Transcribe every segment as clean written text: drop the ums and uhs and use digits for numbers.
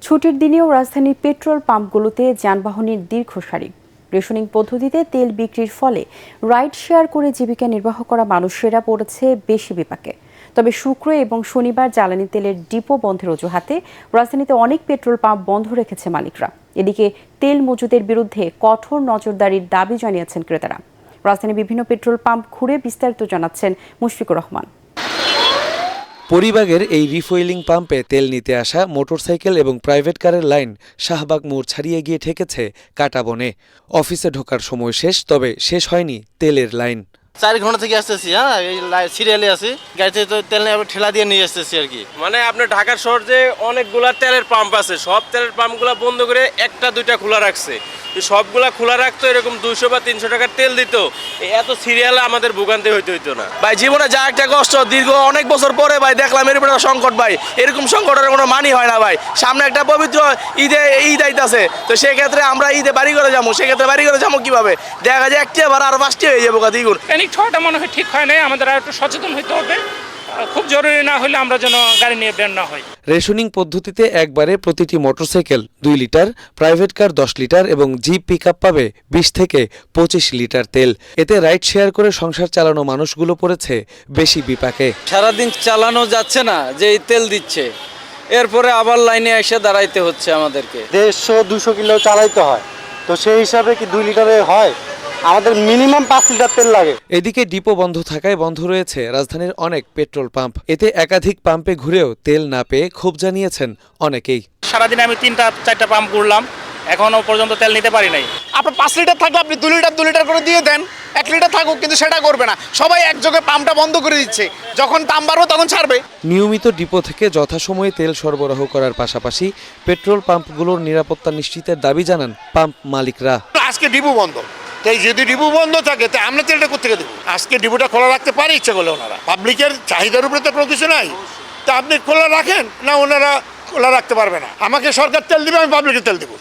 ছুটির দিনেও রাজধানীর পেট্রোল পাম্পগুলোতে যানবাহনের দীর্ঘ সারি। রেশনিং পদ্ধতিতে তেল বিক্রির ফলে রাইড শেয়ার করে জীবিকা নির্বাহ করা মানুষেরা পড়েছে বেশি বিপাকে। তবে শুক্র এবং শনিবার জ্বালানি তেলের ডিপো বন্ধের অজুহাতে রাজধানীতে অনেক পেট্রোল পাম্প বন্ধ রেখেছে মালিকরা। এদিকে তেল মজুদের বিরুদ্ধে কঠোর নজরদারির দাবি জানিয়েছেন ক্রেতারা। রাজধানীর বিভিন্ন পেট্রোল পাম্প ঘুরে বিস্তারিত জানাচ্ছেন মুশফিকুর রহমান। পরিবাগের এই রিফুয়েলিং পাম্পে তেল নিতে আসা মোটরসাইকেল এবং প্রাইভেট কারের লাইন শাহবাগ মোড় ছাড়িয়ে গিয়ে ঠেকেছে কাঁটাবনে। অফিসে ঢোকার সময় শেষ, তবে শেষ হয়নি তেলের লাইন। 4 ঘন্টা থেকে আসতেছি, এই সিরিয়ালে আছি, গাড়িতে তো তেল নিয়ে ঠেলা দিয়ে নিয়ে আসতেছি আর কি। মানে আপনার ঢাকার শহর যে অনেকগুলা তেলের পাম্প আছে, সব তেলের পাম্পগুলো বন্ধ করে একটা দুইটা খোলা রাখছে। সবগুলা খোলা রাখতো, এরকম 200 বা 300 টাকার তেল দিত, এত সিরিয়ালে আমাদের ভোগান্তি হইতো না ভাই। জীবনে যা একটা কষ্ট, দীর্ঘ অনেক বছর পরে ভাই দেখলাম এর উপরে সংকট ভাই। এরকম সংকটের কোনো মানি হয় না ভাই। সামনে একটা পবিত্র ঈদ আইতাছে, তো সেক্ষেত্রে আমরা ঈদে বাড়ি করে যাবো, সেক্ষেত্রে বাড়ি করে যাবো কিভাবে? দেখা যায় একটি আবার আর 5টি হয়ে যাবো দ্বিগুণ। ঠোঁটা মনে হয় ঠিক হয় নাই, আমাদের আর একটু সচেতন হইতে হবে। খুব জরুরি না হলে আমরা যেন গাড়ি নিয়ে বের না হই। রেশনিং পদ্ধতিতে একবারে প্রতিটি motorcycle 2 litre, private car 10 litre এবং জিপ পিকআপ পাবে 20 থেকে 25 লিটার তেল। এতে রাইড শেয়ার করে সংসার চালানো মানুষগুলো পড়েছে বেশি বিপাকে। সারাদিন চালানো যাচ্ছে না, যে এই তেল দিচ্ছে, এরপরে আবার লাইনে এসে দাঁড়াইতে হচ্ছে আমাদেরকে। 150-200 কিলো চালাইতে হয়, তো সেই হিসাবে কি 2 লিটারে হয়? আমাদের মিনিমাম 5 লিটার তেল লাগে। এদিকে ডিপো বন্ধ থাকায় বন্ধ রয়েছে রাজধানীর অনেক পেট্রোল পাম্প। এতে একাধিক পাম্পে ঘুরেও তেল না পেয়ে ক্ষোভ জানিয়েছেন অনেকেই। সারাদিন আমি 3-4টা পাম্প ঘুরলাম, এখনো পর্যন্ত তেল নিতে পারি নাই। আপনার 5 লিটার থাকলে আপনি 2 লিটার করে দিয়ে দেন, 1 লিটার থাকুক, কিন্তু সেটা করবে না। সবাই একযোগে পাম্পটা বন্ধ করে দিচ্ছে, যখন দাম বাড়বে তখন ছাড়বে। নিয়মিত ডিপো থেকে যথাসময়ে তেল সরবরাহ করার পাশাপাশি পেট্রোল পাম্পগুলোর নিরাপত্তা নিশ্চিতের দাবি জানান পাম্প মালিকরা। আজকে ডিপো বন্ধ, তাই যদি ডিপো বন্ধ থাকে তাই আমরা তেলটা কোথেকে দেবো? আজকে ডিপোটা খোলা রাখতে পারে ইচ্ছা করলে ওনারা। পাবলিকের চাহিদার উপরে তো কোনো কিছু নাই, তা আপনি খোলা রাখেন না, ওনারা খোলা রাখতে পারবে না। আমাকে সরকার তেল দিবে, আমি পাবলিকে তেল দেবো।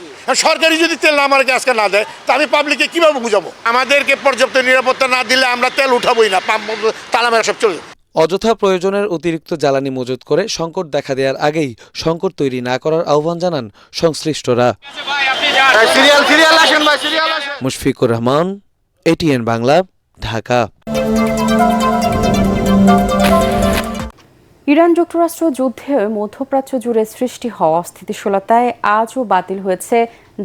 সরকারি যদি তেল না আমাকে আজকে না দেয়, তা আমি পাবলিকে কীভাবে বুঝাবো? আমাদেরকে পর্যাপ্ত নিরাপত্তা না দিলে আমরা তেল উঠাবোই না, পাম্প তালা মেরা সব চলে যাবে। অযথা প্রয়োজনের অতিরিক্ত জ্বালানি মজুত করে সংকট দেখা দেওয়ার আগেই সংকট তৈরি না করার আহ্বান জানান সংশ্লিষ্টরা। মুশফিকুর রহমান, এটিএন বাংলা, ঢাকা। ইরান যুক্তরাষ্ট্র যুদ্ধে মধ্যপ্রাচ্য জুড়ে সৃষ্টি হওয়া অস্থিতিশীলতায় আজও বাতিল হয়েছে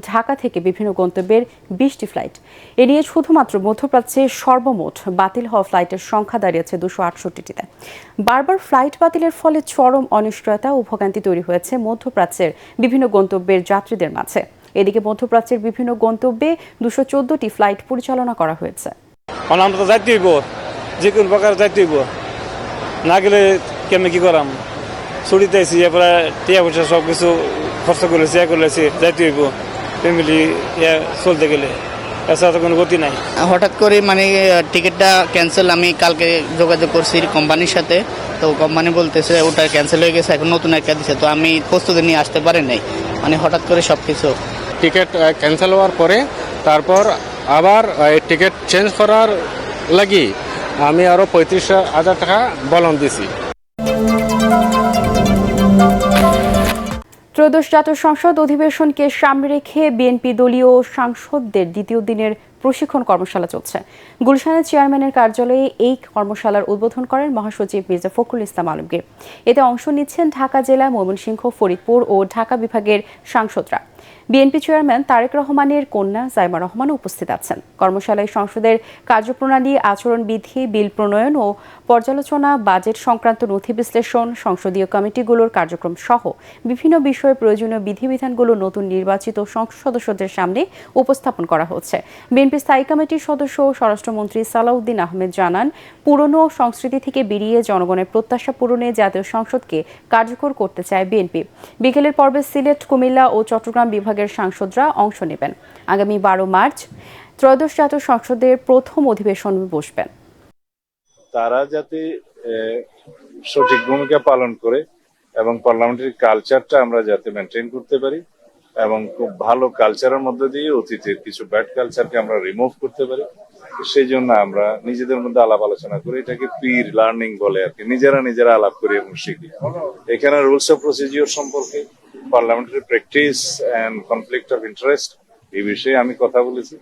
ঢাকা থেকে বিভিন্ন গন্তব্যের 20টি ফ্লাইট। এ নিয়ে শুধুমাত্র মধ্যপ্রাচ্যে সর্বমোট বাতিল হওয়া ফ্লাইটের সংখ্যা দাঁড়িয়েছে 268টিতে। বারবার ফ্লাইট বাতিলের ফলে চরম অনিশ্চয়তা ও ভোগান্তি তৈরি হয়েছে মধ্যপ্রাচ্যের বিভিন্ন গন্তব্যের যাত্রীদের মাঝে। এদিকে মধ্যপ্রাচ্যের বিভিন্ন গন্তব্যে 214টি ফ্লাইট পরিচালনা করা হয়েছে। আমরা তো যাইতে হইব, যে কোন প্রকার যাইতে হইব, না গেলে কেমন কি করাম? ছুটিতে আছি, এরপরে টিয়া পয়সা সব কিছু খরচ করেছি, করেছি, যাইতে হইব ফ্যামিলি চলতে গেলে, এছাড়া তো কোনো গতি নাই। হঠাৎ করে মানে টিকিটটা ক্যান্সেল, আমি কালকে যোগাযোগ করছি কোম্পানির সাথে, তো কোম্পানি বলতেছে ওটা ক্যান্সেল হয়ে গেছে, এখন নতুন একটা দিচ্ছে, তো আমি প্রস্তুতি নিয়ে আসতে পারি নাই। মানে হঠাৎ করে সব কিছু টিকিট ক্যান্সেল হওয়ার পরে তারপর আবার টিকিট চেঞ্জ করার লাগি আমি আরও 35,000 টাকা বলন দিছি। ত্রয়োদশ জাতীয় সংসদ অধিবেশনকে সামনে রেখে বিএনপি দলীয় সাংসদদের দ্বিতীয় দিনের প্রশিক্ষণ কর্মশালা চলছে। গুলশানের চেয়ারম্যানের কার্যালয়ে এই কর্মশালার উদ্বোধন করেন মহাসচিব মির্জা ফখরুল ইসলাম আলমগীর। এতে অংশ নিচ্ছেন ঢাকা জেলা, ময়মনসিংহ, ফরিদপুর ও ঢাকা বিভাগের সাংসদরা। বিএনপি চেয়ারম্যান তারেক রহমানের কন্যা জাইমা রহমানও উপস্থিত আছেন। কর্মশালায় সংসদের কার্যপ্রণালী, আচরণবিধি, বিল প্রণয়ন ও পর্যালোচনা, বাজেট সংক্রান্ত নথি বিশ্লেষণ, সংসদীয় কমিটিগুলোর কার্যক্রম সহ বিভিন্ন বিষয়ে প্রয়োজনীয় বিধিবিধানগুলো নতুন নির্বাচিত সংসদ সদস্যদের সামনে উপস্থাপন করা হচ্ছে। বিএনপি স্থায়ী কমিটির সদস্য স্বরাষ্ট্রমন্ত্রী সালাউদ্দিন আহমেদ জানান, পুরনো সংস্কৃতি থেকে বেরিয়ে জনগণের প্রত্যাশা পূরণে জাতীয় সংসদকে কার্যকর করতে চায় বিএনপি। বিকেলের পর্বে সিলেট, কুমিল্লা ও চট্টগ্রাম বিভাগের সাংসদরা অংশ নেবেন। আগামী 12 মার্চ ত্রয়োদশ জাতীয় সংসদের প্রথম অধিবেশন বসবেন। তারা যাতে সঠিক ভূমিকা পালন করে এবং পার্লামেন্টারি কালচারটা আমরা যাতে মেনটেন করতে পারি এবং খুব ভালো কালচারের মধ্যে দিয়ে অতীতের কিছু ব্যাড কালচারকে আমরা রিমুভ করতে পারি, সেই জন্য আমরা নিজেদের মধ্যে আলাপ আলোচনা করি, এটাকে পির লার্নিং বলে আর কি, নিজেরা আলাপ করি এবং শিখি। এখানে রুলস অফ প্রসিডিওর সম্পর্কে, parliamentary practice and conflict of interest এই বিষয়ে আমি কথা বলেছি।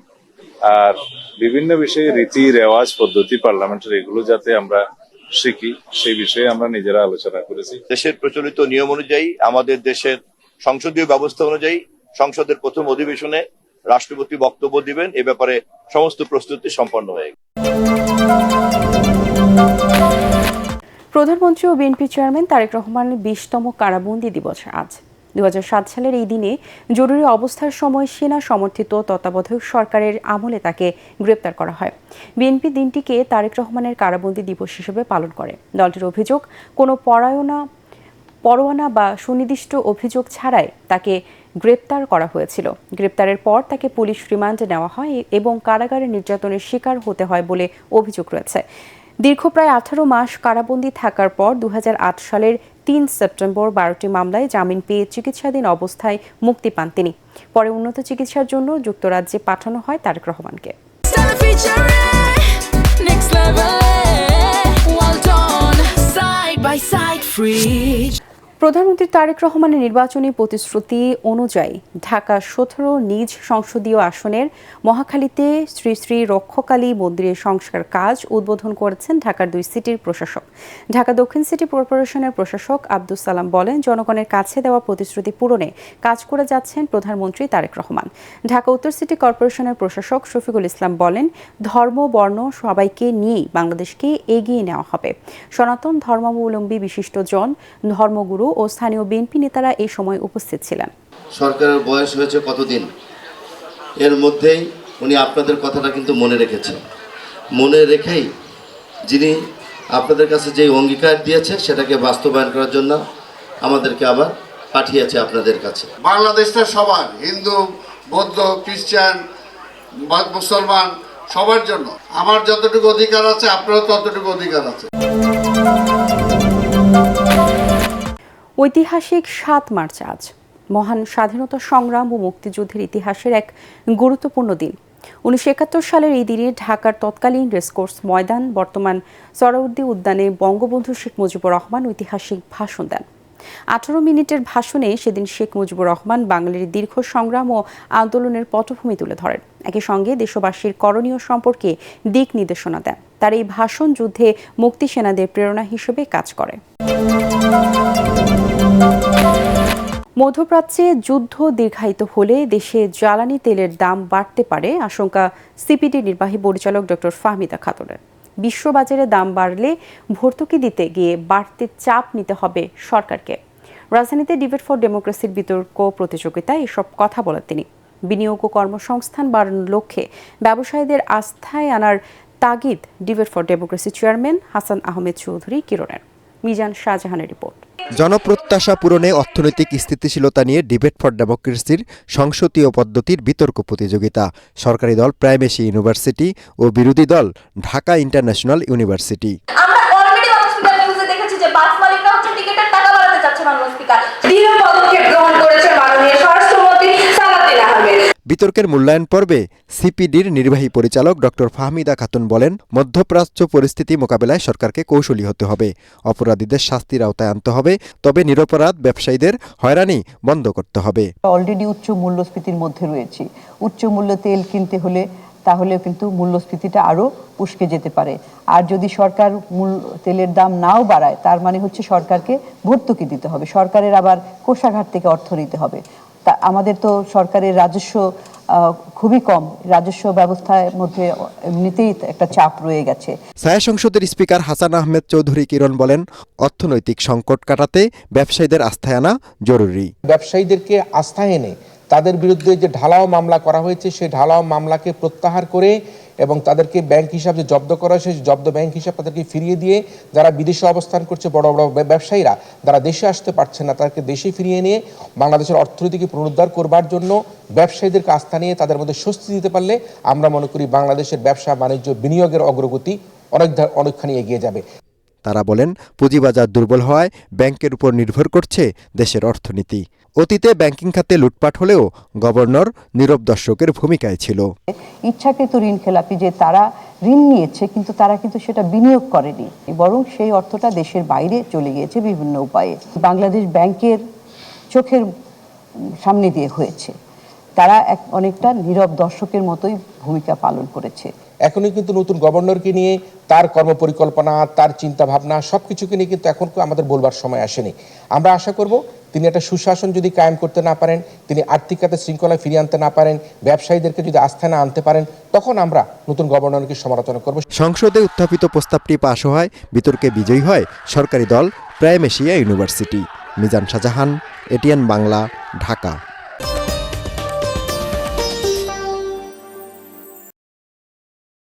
আর বিভিন্ন বিষয়ে রীতি রেওয়াজ পদ্ধতি পার্লামেন্টের এগুলো যাতে আমরা শিখি সেই বিষয়ে আমরা নিজেরা আলোচনা করেছি। দেশের প্রচলিত নিয়ম অনুযায়ী আমাদের দেশের সংসদীয় ব্যবস্থা অনুযায়ী সংসদের প্রথম অধিবেশনে রাষ্ট্রপতি বক্তব্য দিবেন, এ ব্যাপারে সমস্ত প্রস্তুতি সম্পন্ন হয়ে গেছে। প্রধানমন্ত্রী ও বিএনপি চেয়ারম্যান তারেক রহমানের 20তম কারাবন্দী দিবস আজ। 2007 সালের এই দিনে জরুরি অবস্থার সময় সেনা সমর্থিত তত্ত্বাবধায়ক সরকারের আমলে তাকে গ্রেপ্তার করা হয়। বিএনপি দিনটিকে তারেক রহমানের কারাবন্দী দিবস হিসেবে পালন করে। দলটির অভিযোগ, কোনো পরোয়ানা বা সুনির্দিষ্ট অভিযোগ ছাড়াই তাকে গ্রেপ্তার করা হয়েছিল। গ্রেপ্তারের পর তাকে পুলিশ রিমান্ডে নেওয়া হয় এবং কারাগারে নির্যাতনের শিকার হতে হয় বলে অভিযোগ রয়েছে। দীর্ঘ প্রায় 18 মাস কারাবন্দী থাকার পর 2008 সালের 3 সেপ্টেম্বর 12টি মামলায় জামিন পেয়ে চিকিৎসাধীন অবস্থায় মুক্তি পান তিনি। পরে উন্নত চিকিৎসার জন্য যুক্তরাজ্যে পাঠানো হয় তারেক রহমানকে। প্রধানমন্ত্রী তারেক রহমানের নির্বাচনী প্রতিশ্রুতি অনুযায়ী ঢাকা 17 নিজ সংসদীয় আসনের মহাখালীতে শ্রী শ্রী রক্ষকালী মন্দিরের সংস্কার কাজ উদ্বোধন করেছেন ঢাকার 2 সিটির প্রশাসক। ঢাকা দক্ষিণ সিটি কর্পোরেশনের প্রশাসক আব্দুস সালাম বলেন, জনগণের কাছে দেওয়া প্রতিশ্রুতি পূরণে কাজ করে যাচ্ছেন প্রধানমন্ত্রী তারেক রহমান। ঢাকা উত্তর সিটি কর্পোরেশনের প্রশাসক শফিকুল ইসলাম বলেন, ধর্ম বর্ণ সবাইকে নিয়েই বাংলাদেশকে এগিয়ে নেওয়া হবে। সনাতন ধর্মাবলম্বী বিশিষ্টজন, ধর্মগুরু ও স্থানীয় বিএনপি নেতারা এই সময় উপস্থিত ছিলেন। সরকারের বয়স হয়েছে কতদিন, এর মধ্যেই উনি আপনাদের কথাটা কিন্তু মনে রেখেছেন। মনে রেখেই যিনি আপনাদের কাছে যে অঙ্গীকার দিয়েছে সেটাকে বাস্তবায়ন করার জন্য আমাদেরকে আবার পাঠিয়েছে আপনাদের কাছে। বাংলাদেশটা সবার, হিন্দু, বৌদ্ধ, খ্রিস্টান, মুসলমান সবার জন্য। আমার যতটুকু অধিকার আছে আপনারও ততটুকু অধিকার আছে। ঐতিহাসিক 7 মার্চ আজ মহান স্বাধীনতা সংগ্রাম ও মুক্তিযুদ্ধের ইতিহাসের এক গুরুত্বপূর্ণ দিন। 1971 সালের এই দিনে ঢাকার তৎকালীন রেসকোর্স ময়দান, বর্তমান সোহরাওয়ার্দী উদ্যানে বঙ্গবন্ধু শেখ মুজিবুর রহমান ঐতিহাসিক ভাষণ দেন। 18 মিনিটের ভাষণে সেদিন শেখ মুজিবুর রহমান বাঙালির দীর্ঘ সংগ্রাম ও আন্দোলনের পটভূমি তুলে ধরেন। একই সঙ্গে দেশবাসীর করণীয় সম্পর্কে দিক নির্দেশনা দেন। তার এই ভাষণ যুদ্ধে মুক্তি সেনাদের প্রেরণা হিসেবে কাজ করে। মধ্যপ্রাচ্যে যুদ্ধ দীর্ঘায়িত হলে দেশে জ্বালানি তেলের দাম বাড়তে পারে আশঙ্কা সিপিডি নির্বাহী পরিচালক ডক্টর ফাহমিদা খাতুনের। বিশ্ববাজারে দাম বাড়লে ভর্তুকি দিতে গিয়ে বাড়তি চাপ নিতে হবে সরকারকে। রাজধানীতে ডিবেট ফর ডেমোক্রেসির বিতর্ক প্রতিযোগিতায় এসব কথা বলেন তিনি। বিনিয়োগ ও কর্মসংস্থান বাড়ানোর লক্ষ্যে ব্যবসায়ীদের আস্থায় আনার তাগিদ debate for democracy chairman Hasan Ahmed Chowdhury কিরণের। মিজান শাহজাহানের রিপোর্ট। জনপ্রত্যাশা পূরণে অর্থনৈতিক স্থিতিশীলতা নিয়ে ডিবেট ফর ডেমোক্রেসির সংসদীয় পদ্ধতির বিতর্ক প্রতিযোগিতা। সরকারি দল প্রাইমেসি ইউনিভার্সিটি ও বিরোধী দল ঢাকা ইন্টারন্যাশনাল ইউনিভার্সিটি। বিতর্কের মূল্যায়ন পর্বে সিপিডির নির্বাহী পরিচালক ডক্টর ফাহমিদা খাতুন বলেন, মধ্যপ্রাচ্য পরিস্থিতি মোকাবেলায় সরকারকে কৌশলী হতে হবে, অপরাধীদের শাস্তির আওতায় আনতে হবে, তবে নিরপরাধ ব্যবসায়ীদের হয়রানি বন্ধ করতে হবে। অলরেডি উচ্চ মূল্যস্ফীতির মধ্যে রয়েছে। উচ্চ মূল্য তেল কিনতে হলে তাহলে কিন্তু মূল্যস্ফীতিটা আরো উস্কে যেতে পারে। আর যদি সরকার তেলের দাম নাও বাড়ায়, তার মানে হচ্ছে সরকারকে ভর্তুকি দিতে হবে, সরকারের আবার কোষাগার থেকে অর্থ নিতে হবে। তা আমাদের তো সরকারের রাজস্ব খুবই কম, রাজস্ব ব্যবস্থার মধ্যে এমনিতেই একটা চাপ রয়ে গেছে। ছায়া সংসদের স্পিকার হাসান আহমেদ চৌধুরী কিরণ বলেন, অর্থনৈতিক সংকট কাটাতে ব্যবসায়ীদের আস্থায় আনা জরুরি। ব্যবসায়ীদেরকে আস্থায় এনে তাদের বিরুদ্ধে যে ঢালাও মামলা করা হয়েছে সেই ঢালাও মামলাকে প্রত্যাহার করে এবং তাদেরকে ব্যাংক হিসাব যে জব্দ করা হয়েছে জব্দ ব্যাংক হিসাব তাদেরকে ফিরিয়ে দিয়ে যারা বিদেশে অবস্থান করছে বড় বড় ব্যবসায়ীরা যারা দেশে আসতে পারছে না তাদেরকে দেশে ফিরিয়ে নিয়ে বাংলাদেশের অর্থনীতিকে পুনরুদ্ধার করবার জন্য ব্যবসায়ীদেরকে আস্থা নিয়ে তাদের মধ্যে স্বস্তি দিতে পারলে আমরা মনে করি বাংলাদেশের ব্যবসা বাণিজ্য বিনিয়োগের অগ্রগতি অনেকখানি এগিয়ে যাবে। তারা বলেন, পুঁজিবাজার দুর্বল হওয়ায় ব্যাংকের উপর নির্ভর করছে দেশের অর্থনীতি। অতীতে ব্যাংকিং খাতে লুটপাট হলেও গভর্নর নীরব দর্শকের ভূমিকায় ছিল। ইচ্ছাকৃত ঋণ খেলাপি যে তারা ঋণ নিয়েছে কিন্তু তারা কিন্তু সেটা বিনিয়োগ করেনি, বরং সেই অর্থটা দেশের বাইরে চলে গিয়েছে বিভিন্ন উপায়ে। বাংলাদেশ ব্যাংকের চোখের সামনে দিয়ে হয়েছে, তারা অনেকটা নীরব দর্শকের মতোই ভূমিকা পালন করেছে। এখনই কিন্তু নতুন গভর্নরকে নিয়ে তার কর্মপরিকল্পনা, তার চিন্তা ভাবনা সবকিছুকে নিয়ে কিন্তু এখন আমাদের বলবার সময় আসেনি। আমরা আশা করব তিনি একটা সুশাসন যদি কায়েম করতে না পারেন, তিনি আর্থিক খাতে শৃঙ্খলা ফিরিয়ে আনতে না পারেন, ব্যবসায়ীদেরকে যদি আস্থায় না আনতে পারেন, তখন আমরা নতুন গভর্নরকে সমালোচনা করব। সংসদে উত্থাপিত প্রস্তাবটি পাশ হয়, বিতর্কে বিজয়ী হয় সরকারি দল prime Asia university. Mizan Shahjahan, ATN Bangla, Dhaka.